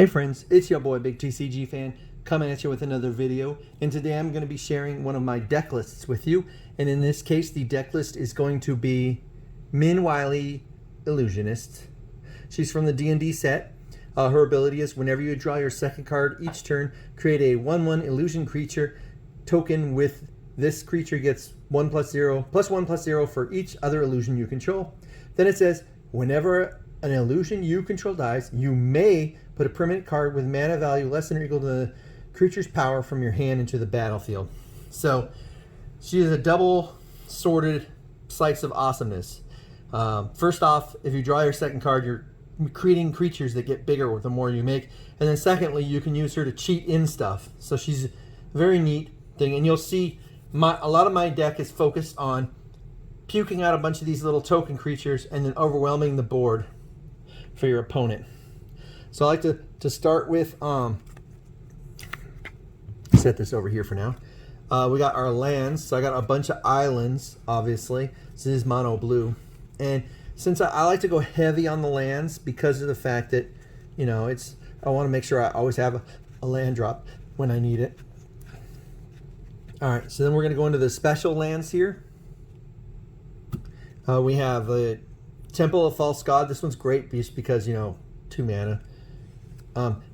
Hey friends, it's your boy BigTCGFan coming at you with another video, and today I'm going to be sharing one of my deck lists with you. And in this case, the deck list is going to be Min Wiley, Illusionist. She's from the D&D set. Her ability is whenever you draw your second card each turn, create a 1/1 illusion creature token with this creature gets 1+0 +1/+0 for each other illusion you control. Then it says whenever an illusion you control dies, you may put a permanent card with mana value less than or equal to the creature's power from your hand into the battlefield. So she is a double sorted slice of awesomeness. First off, if you draw your second card, you're creating creatures that get bigger with the more you make. And then secondly, you can use her to cheat in stuff. So she's a very neat thing. And you'll see a lot of my deck is focused on puking out a bunch of these little token creatures and then overwhelming the board for your opponent. So I like to start with, set this over here for now. We got our lands. So I got a bunch of islands, obviously. This is mono blue. And since I like to go heavy on the lands because of the fact that, you know, I want to make sure I always have a land drop when I need it. All right, so then we're going to go into the special lands here. We have the Temple of False God. This one's great just because, you know, 2 mana.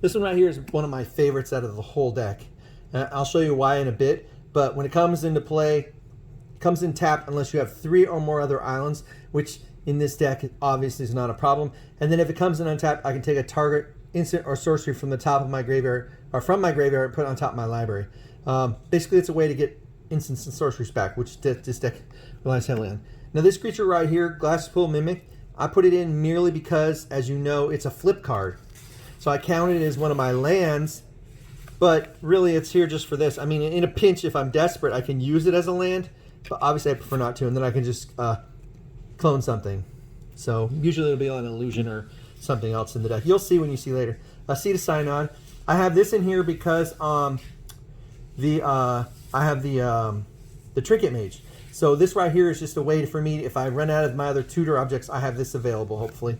This one right here is one of my favorites out of the whole deck. I'll show you why in a bit, but when it comes into play, it comes in tapped unless you have 3 or more other islands, which in this deck obviously is not a problem. And then if it comes in untapped, I can take a target instant or sorcery from the top of my graveyard, or from my graveyard, and put it on top of my library. Basically, it's a way to get instants and sorceries back, which this deck relies heavily on. Now this creature right here, Glass Pool Mimic, I put it in merely because, as you know, it's a flip card. So I count it as one of my lands, but really it's here just for this. I mean, in a pinch, if I'm desperate, I can use it as a land, but obviously I prefer not to, and then I can just clone something. So usually it'll be an illusion or something else in the deck. You'll see when you see later. Sea to Sign On. I have this in here because I have the Trinket Mage. So this right here is just a way for me, if I run out of my other tutor objects, I have this available, hopefully.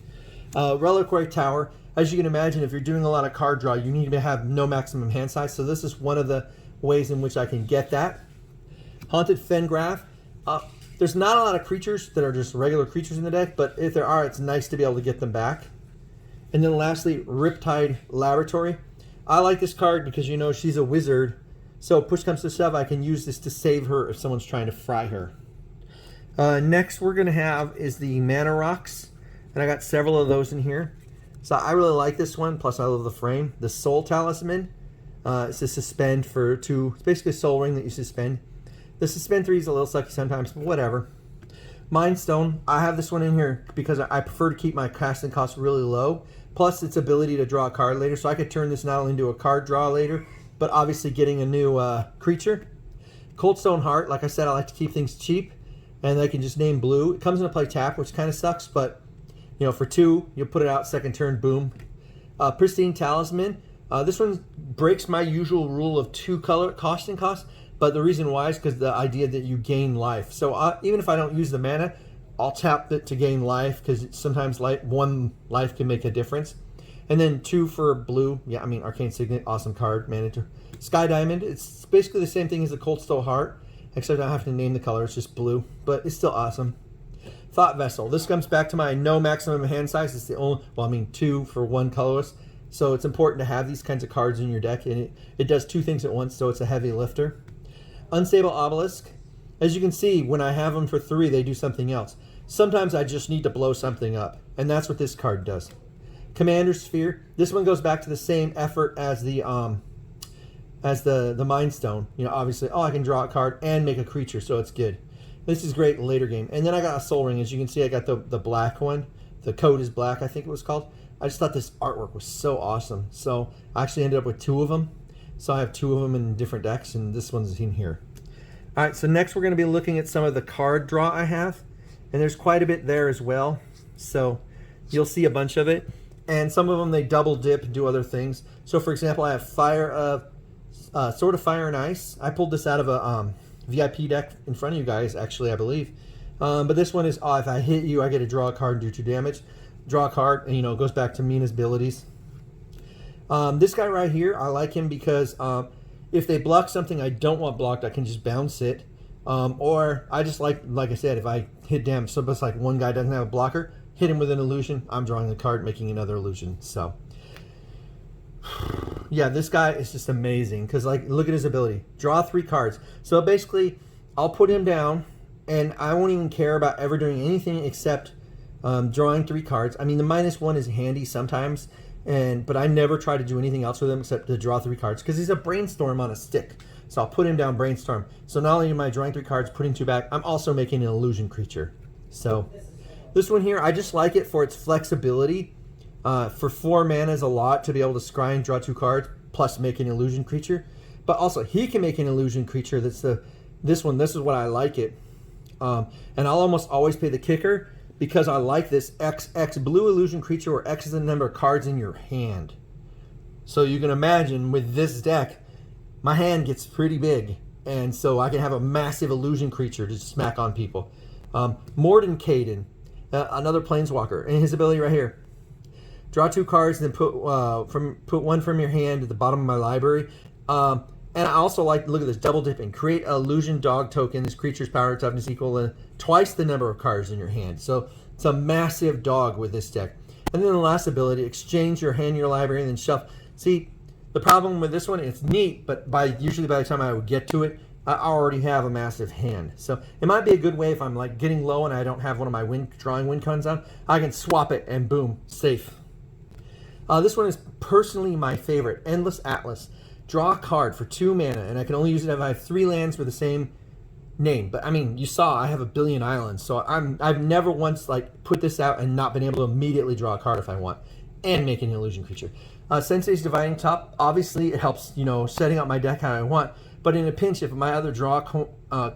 Reliquary Tower. As you can imagine, if you're doing a lot of card draw, you need to have no maximum hand size. So this is one of the ways in which I can get that. Haunted Fengraf. There's not a lot of creatures that are just regular creatures in the deck, but if there are, it's nice to be able to get them back. And then lastly, Riptide Laboratory. I like this card because, you know, she's a wizard. So push comes to shove, I can use this to save her if someone's trying to fry her. Next we're going to have is the Mana Rocks. And I got several of those in here. So I really like this one, plus I love the frame. The Soul Talisman. It's a suspend for 2. It's basically a soul ring that you suspend. The suspend 3 is a little sucky sometimes, but whatever. Mind Stone. I have this one in here because I prefer to keep my casting cost really low. Plus its ability to draw a card later. So I could turn this not only into a card draw later, but obviously getting a new creature. Coldstone Heart. Like I said, I like to keep things cheap. And I can just name blue. It comes into play tap, which kind of sucks, but you know, for 2, you'll put it out second turn, boom. Pristine Talisman. This one breaks my usual rule of 2 color cost, but the reason why is because the idea that you gain life. So even if I don't use the mana, I'll tap it to gain life because sometimes 1 life can make a difference. And then 2 for blue. Yeah, I mean, Arcane Signet, awesome card, manager. Sky Diamond. It's basically the same thing as the Coldstone Heart, except I don't have to name the color. It's just blue, but it's still awesome. Thought Vessel. This comes back to my no maximum hand size. It's the only, well, I mean 2 for 1 colorless. So it's important to have these kinds of cards in your deck, and it does 2 things at once, so it's a heavy lifter. Unstable Obelisk. As you can see, when I have them for 3, they do something else. Sometimes I just need to blow something up, and that's what this card does. Commander Sphere. This one goes back to the same effort as the Mind Stone. You know, obviously, I can draw a card and make a creature, so it's good. This is great later game. And then I got a Soul Ring. As you can see, I got the black one. The Code is Black, I think it was called. I just thought this artwork was so awesome. So I actually ended up with 2 of them. So I have 2 of them in different decks, and this one's in here. All right, so next we're going to be looking at some of the card draw I have. And there's quite a bit there as well. So you'll see a bunch of it. And some of them, they double dip and do other things. So for example, I have Sword of Fire and Ice. I pulled this out of a VIP deck in front of you guys, actually, I believe. But this one is, if I hit you, I get to draw a card and do 2 damage. Draw a card, and you know, it goes back to Mina's abilities. This guy right here, I like him because if they block something I don't want blocked, I can just bounce it. Or I just like I said, if I hit damage, so it's like one guy doesn't have a blocker, hit him with an illusion, I'm drawing a card, making another illusion. So yeah, this guy is just amazing because like look at his ability. Draw 3 cards. So basically, I'll put him down, and I won't even care about ever doing anything except drawing 3 cards. I mean, the -1 is handy sometimes, but I never try to do anything else with him except to draw 3 cards because he's a brainstorm on a stick. So I'll put him down, brainstorm. So not only am I drawing 3 cards, putting 2 back, I'm also making an illusion creature. So this one here, I just like it for its flexibility. For 4 mana is a lot to be able to scry and draw 2 cards, plus make an illusion creature. But also, he can make an illusion creature. This one. This is what I like it. And I'll almost always pay the kicker because I like this XX blue illusion creature where X is the number of cards in your hand. So you can imagine with this deck, my hand gets pretty big. And so I can have a massive illusion creature to smack on people. Mordenkaiden, another planeswalker, and his ability right here. Draw 2 cards, then put one from your hand at the bottom of my library. And I also like, look at this, double dipping. Create an illusion dog token. This creature's power toughness equal to twice the number of cards in your hand. So it's a massive dog with this deck. And then the last ability, exchange your hand, your library, and then shuffle. See, the problem with this one, it's neat, but usually by the time I would get to it, I already have a massive hand. So it might be a good way if I'm like getting low and I don't have one of my drawing win cons on, I can swap it and boom, safe. This one is personally my favorite, Endless Atlas. Draw a card for 2 mana, and I can only use it if I have 3 lands with the same name. But I mean, you saw I have a billion islands, so I've never once like put this out and not been able to immediately draw a card if I want, and make an illusion creature. Sensei's Dividing Top, obviously it helps, setting up my deck how I want. But in a pinch, if my other draw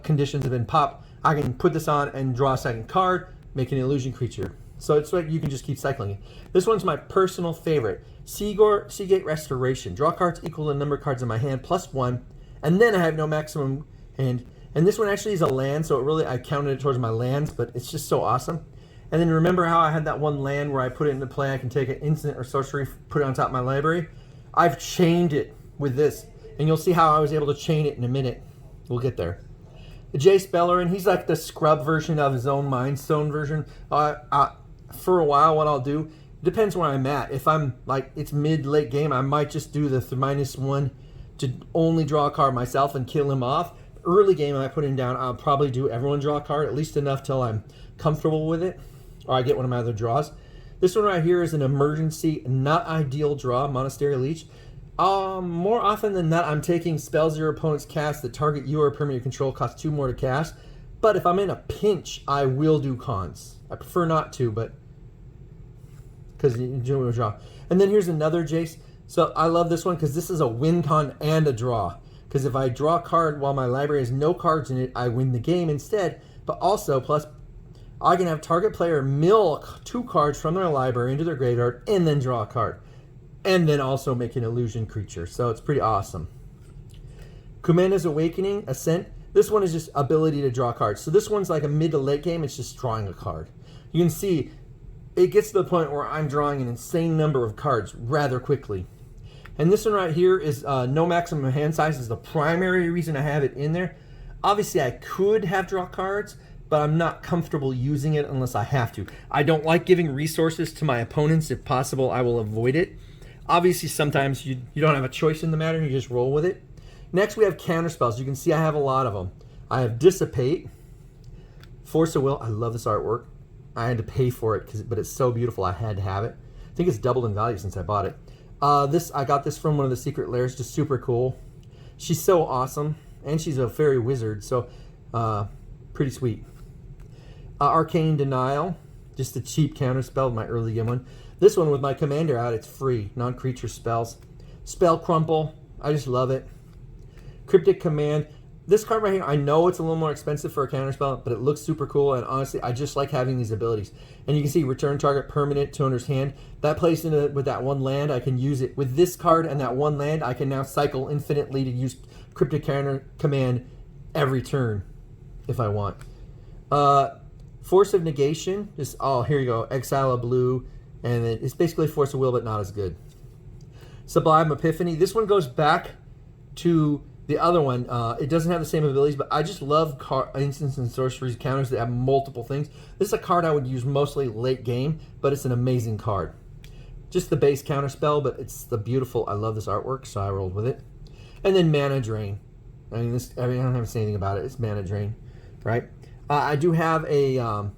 conditions have been popped, I can put this on and draw a second card, make an illusion creature. So it's like you can just keep cycling it. This one's my personal favorite. Seagate Restoration. Draw cards equal to the number of cards in my hand plus 1. And then I have no maximum hand. And this one actually is a land, so I counted it towards my lands, but it's just so awesome. And then remember how I had that one land where I put it into play, I can take an instant or sorcery, put it on top of my library? I've chained it with this. And you'll see how I was able to chain it in a minute. We'll get there. The Jace Bellerin, he's like the scrub version of his own Mind Stone version. For a while, what I'll do, depends where I'm at. If I'm like, it's mid-late game, I might just do the -1 to only draw a card myself and kill him off. Early game, I put him down, I'll probably do everyone draw a card, at least enough till I'm comfortable with it, or I get one of my other draws. This one right here is an emergency, not ideal draw, Monastery Leech. More often than not, I'm taking spells your opponents cast that target you or permanent control cost 2 more to cast. But if I'm in a pinch, I will do cons. I prefer not to, but because you do a draw. And then here's another Jace. So I love this one because this is a win con and a draw. Because if I draw a card while my library has no cards in it, I win the game instead. But also, plus, I can have target player mill 2 cards from their library into their graveyard and then draw a card. And then also make an illusion creature. So it's pretty awesome. Kumana's Awakening, Ascent. This one is just ability to draw cards. So this one's like a mid to late game. It's just drawing a card. You can see it gets to the point where I'm drawing an insane number of cards rather quickly. And this one right here is no maximum hand size is the primary reason I have it in there. Obviously, I could have draw cards, but I'm not comfortable using it unless I have to. I don't like giving resources to my opponents. If possible, I will avoid it. Obviously, sometimes you don't have a choice in the matter. You just roll with it. Next, we have counterspells. You can see I have a lot of them. I have Dissipate, Force of Will. I love this artwork. I had to pay for it, but it's so beautiful. I had to have it. I think it's doubled in value since I bought it. I got this from one of the secret lairs. Just super cool. She's so awesome, and she's a fairy wizard, so pretty sweet. Arcane Denial, just a cheap counterspell, my early game one. This one with my commander out, it's free, non-creature spells. Spell Crumple, I just love it. Cryptic Command. This card right here, I know it's a little more expensive for a counterspell, but it looks super cool, and honestly, I just like having these abilities. And you can see return target permanent to owner's hand. That plays into with that one land, I can use it. With this card and that one land, I can now cycle infinitely to use Cryptic Command every turn if I want. Force of Negation, here you go, exile a blue, and it's basically Force of Will, but not as good. Sublime Epiphany. This one goes back to the other one. It doesn't have the same abilities, but I just love instants and sorceries counters that have multiple things. This is a card I would use mostly late game, but it's an amazing card. Just the base counter spell, but it's the beautiful. I love this artwork, so I rolled with it. And then Mana Drain. I don't have to say anything about it. It's Mana Drain, right? I do have a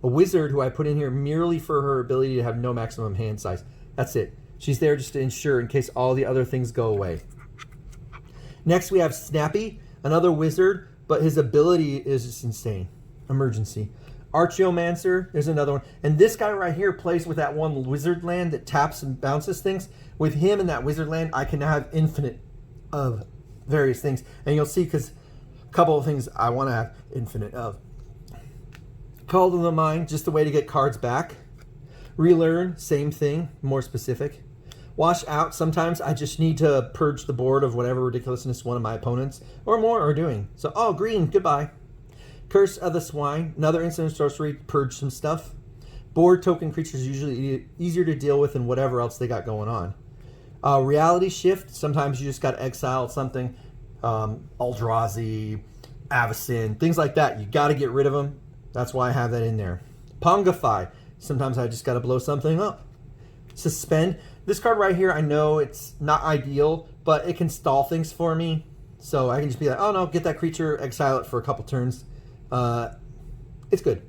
wizard who I put in here merely for her ability to have no maximum hand size. That's it. She's there just to ensure in case all the other things go away. Next, we have Snappy, another wizard, but his ability is just insane. Emergency. Archaeomancer, there's another one. And this guy right here plays with that one wizard land that taps and bounces things. With him and that wizard land, I can now have infinite of various things. And you'll see, because a couple of things I want to have infinite of. Call to the Mind, just a way to get cards back. Relearn, same thing, more specific. Wash Out, sometimes I just need to purge the board of whatever ridiculousness one of my opponents or more are doing. So, oh, green, goodbye. Curse of the Swine, another instant sorcery, purge some stuff. Board token creatures usually easier to deal with than whatever else they got going on. Reality Shift, sometimes you just got to exile something. Eldrazi, Avacyn, things like that. You got to get rid of them. That's why I have that in there. Pongify, sometimes I just got to blow something up. Suspend. This card right here, I know it's not ideal, but it can stall things for me. So I can just be like, oh no, get that creature, exile it for a couple turns. It's good.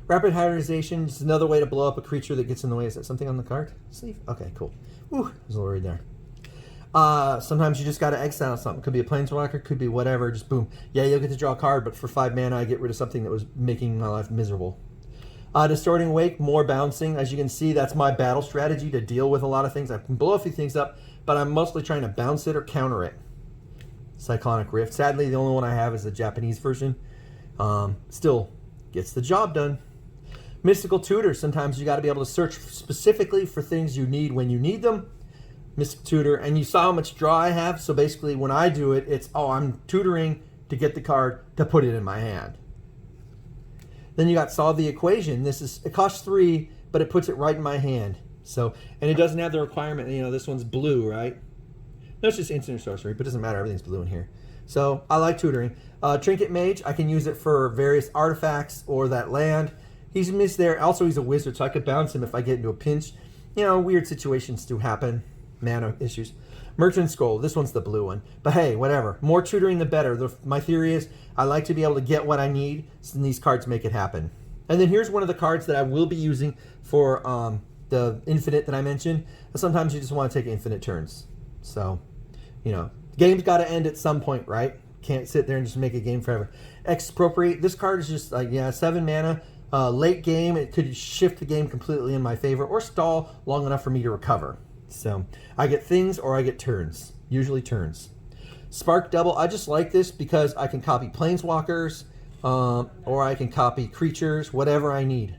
Rapid Hybridization is another way to blow up a creature that gets in the way. Is that something on the card? Sleeve? Okay, cool. Whew, I was a little worried there. Sometimes you just got to exile something. Could be a Planeswalker, could be whatever. Just boom. Yeah, you'll get to draw a card, but for 5 mana, I get rid of something that was making my life miserable. Distorting Wake, more bouncing. As you can see, that's my battle strategy to deal with a lot of things. I can blow a few things up, but I'm mostly trying to bounce it or counter it. Cyclonic Rift. Sadly, the only one I have is the Japanese version. Still gets the job done. Mystical Tutor. Sometimes you got to be able to search specifically for things you need when you need them. Mystic Tutor. And you saw how much draw I have. So basically, when I do it, it's, oh, I'm tutoring to get the card to put it in my hand. Then you got Solve the Equation. It costs 3, but it puts it right in my hand. So, and it doesn't have the requirement, this one's blue, right? No, it's just instant sorcery, but it doesn't matter. Everything's blue in here. So I like tutoring. Trinket Mage, I can use it for various artifacts or that land. He's missed there. Also, he's a wizard, so I could bounce him if I get into a pinch. Weird situations do happen. Mana issues. Merchant Scroll, this one's the blue one. But hey, whatever. More tutoring, the better. My theory is I like to be able to get what I need, and these cards make it happen. And then here's one of the cards that I will be using for the infinite that I mentioned. Sometimes you just want to take infinite turns. So, game's got to end at some point, right? Can't sit there and just make a game forever. Expropriate, this card is just 7 mana. Late game, it could shift the game completely in my favor or stall long enough for me to recover. So I get things or I get turns, usually turns. Spark Double, I just like this because I can copy Planeswalkers or I can copy creatures, whatever I need.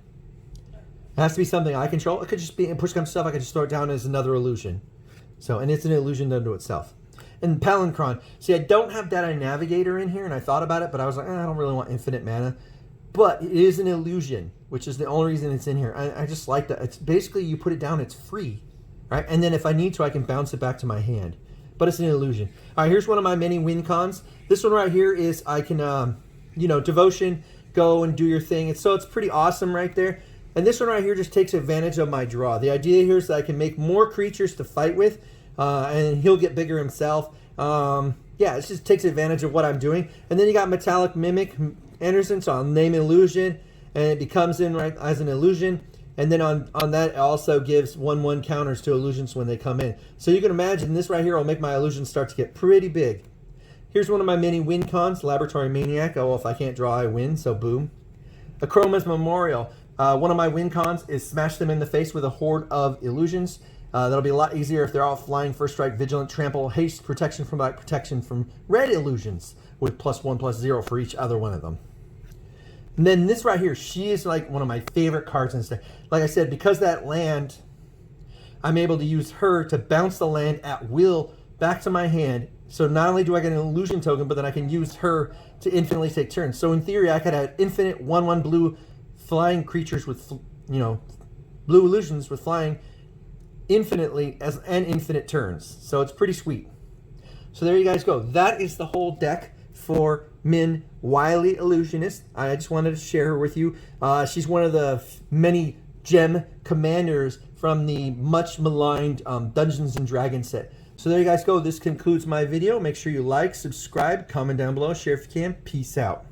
It has to be something I control. It could just be, push comes stuff, I can just throw it down as another illusion. So, and it's an illusion unto itself. And Palinchron, see, I don't have Data Navigator in here, and I thought about it, but I was like, I don't really want infinite mana. But it is an illusion, which is the only reason it's in here. I just like that. It's basically, you put it down, it's free. Right? And then if I need to, I can bounce it back to my hand. But it's an illusion. All right, here's one of my many win cons. This one right here is I can, Devotion, go and do your thing. And so it's pretty awesome right there. And this one right here just takes advantage of my draw. The idea here is that I can make more creatures to fight with, and he'll get bigger himself. It just takes advantage of what I'm doing. And then you got Metallic Mimic Anderson, so I'll name Illusion, and it becomes in right as an illusion. And then on that, it also gives 1/1 counters to illusions when they come in. So you can imagine this right here will make my illusions start to get pretty big. Here's one of my many win cons, Laboratory Maniac. Oh, well, if I can't draw, I win, so boom. Achroma's Memorial. One of my win cons is smash them in the face with a horde of illusions. That'll be a lot easier if they're all flying, first strike, vigilant, trample, haste, protection from black, protection from red illusions with +1/+0 for each other one of them. And then this right here, she is like one of my favorite cards in this deck. Like I said, because that land, I'm able to use her to bounce the land at will back to my hand. So not only do I get an illusion token, but then I can use her to infinitely take turns. So in theory, I could have infinite 1/1 blue flying creatures with, blue illusions with flying infinitely and infinite turns. So it's pretty sweet. So there you guys go. That is the whole deck for Min Wily Illusionist. I just wanted to share her with you. She's one of the many gem commanders from the much maligned Dungeons and Dragons set. So there you guys go. This concludes my video. Make sure you like, subscribe, comment down below, share if you can. Peace out.